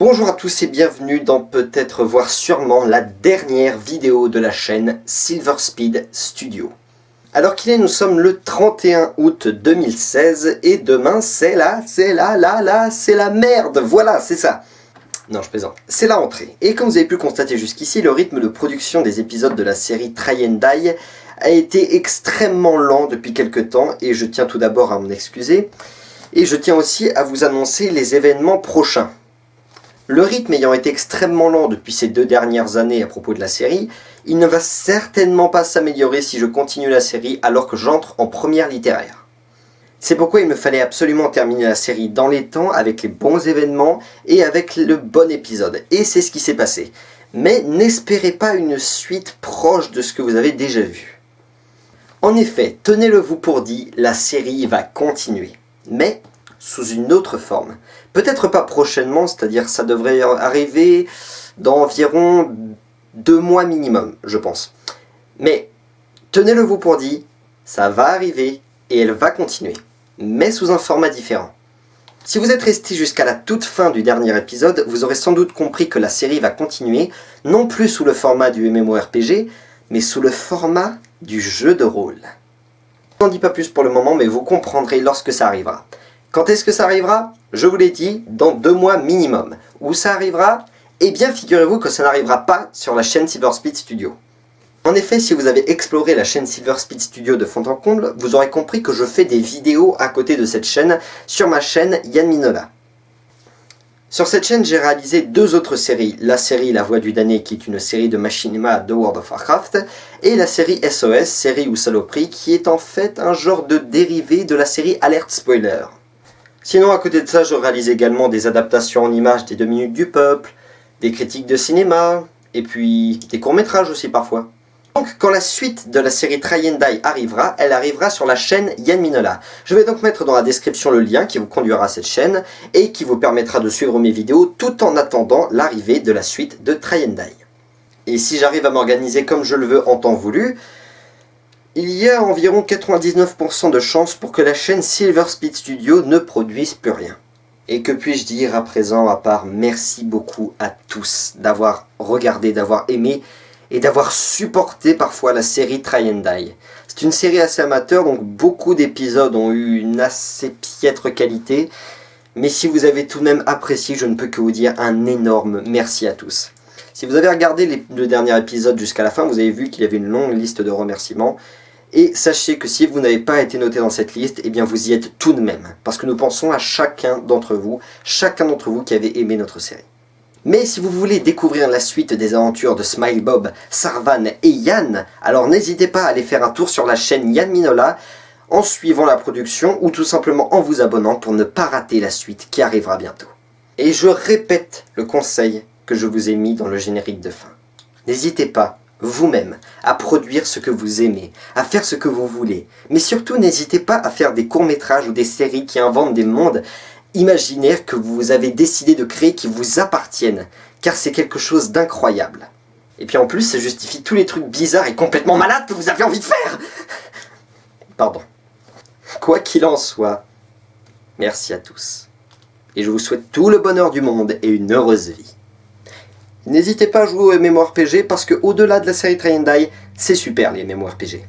Bonjour à tous et bienvenue dans peut-être voire sûrement la dernière vidéo de la chaîne Silverspeed Studio. Alors qu'il est, nous sommes le 31 août 2016 et demain c'est la merde, voilà c'est ça. Non je plaisante, c'est la rentrée. Et comme vous avez pu le constater jusqu'ici, le rythme de production des épisodes de la série Try and Die a été extrêmement lent depuis quelques temps et je tiens tout d'abord à m'en excuser. Et je tiens aussi à vous annoncer les événements prochains. Le rythme ayant été extrêmement lent depuis ces 2 dernières années à propos de la série, il ne va certainement pas s'améliorer si je continue la série alors que j'entre en première littéraire. C'est pourquoi il me fallait absolument terminer la série dans les temps, avec les bons événements et avec le bon épisode. Et c'est ce qui s'est passé. Mais n'espérez pas une suite proche de ce que vous avez déjà vu. En effet, tenez-le vous pour dit, la série va continuer. Mais sous une autre forme. Peut-être pas prochainement, c'est-à-dire ça devrait arriver dans environ 2 mois minimum, je pense. Mais tenez-le vous pour dit, ça va arriver et elle va continuer, mais sous un format différent. Si vous êtes resté jusqu'à la toute fin du dernier épisode, vous aurez sans doute compris que la série va continuer, non plus sous le format du MMORPG, mais sous le format du jeu de rôle. Je n'en dis pas plus pour le moment, mais vous comprendrez lorsque ça arrivera. Quand est-ce que ça arrivera? Je vous l'ai dit, dans 2 mois minimum. Où ça arrivera? Eh bien, figurez-vous que ça n'arrivera pas sur la chaîne Silverspeed Studio. En effet, si vous avez exploré la chaîne Silverspeed Studio de fond en comble, vous aurez compris que je fais des vidéos à côté de cette chaîne, sur ma chaîne Yann Minola. Sur cette chaîne, j'ai réalisé 2 autres séries. La série La Voix du Damné, qui est une série de machinima de World of Warcraft, et la série SOS, série ou saloperie, qui est en fait un genre de dérivé de la série Alert Spoiler. Sinon, à côté de ça, je réalise également des adaptations en images des 2 minutes du peuple, des critiques de cinéma, et puis des courts-métrages aussi parfois. Donc, quand la suite de la série Try and Die arrivera, elle arrivera sur la chaîne Yann Minola. Je vais donc mettre dans la description le lien qui vous conduira à cette chaîne, et qui vous permettra de suivre mes vidéos tout en attendant l'arrivée de la suite de Try and Die. Et si j'arrive à m'organiser comme je le veux en temps voulu, il y a environ 99% de chances pour que la chaîne Silverspeed Studio ne produise plus rien. Et que puis-je dire à présent à part merci beaucoup à tous d'avoir regardé, d'avoir aimé et d'avoir supporté parfois la série Try and Die. C'est une série assez amateur, donc beaucoup d'épisodes ont eu une assez piètre qualité. Mais si vous avez tout de même apprécié, je ne peux que vous dire un énorme merci à tous. Si vous avez regardé le dernier épisode jusqu'à la fin, vous avez vu qu'il y avait une longue liste de remerciements. Et sachez que si vous n'avez pas été noté dans cette liste, eh bien vous y êtes tout de même. Parce que nous pensons à chacun d'entre vous qui avez aimé notre série. Mais si vous voulez découvrir la suite des aventures de Smile Bob, Sarvan et Yann, alors n'hésitez pas à aller faire un tour sur la chaîne Yann Minola en suivant la production ou tout simplement en vous abonnant pour ne pas rater la suite qui arrivera bientôt. Et je répète le conseil que je vous ai mis dans le générique de fin. N'hésitez pas, vous-même, à produire ce que vous aimez, à faire ce que vous voulez. Mais surtout, n'hésitez pas à faire des courts-métrages ou des séries qui inventent des mondes imaginaires que vous avez décidé de créer qui vous appartiennent, car c'est quelque chose d'incroyable. Et puis en plus, ça justifie tous les trucs bizarres et complètement malades que vous avez envie de faire. Pardon. Quoi qu'il en soit, merci à tous. Et je vous souhaite tout le bonheur du monde et une heureuse vie. N'hésitez pas à jouer au MMORPG parce que au-delà de la série Try and Die, c'est super les MMORPG.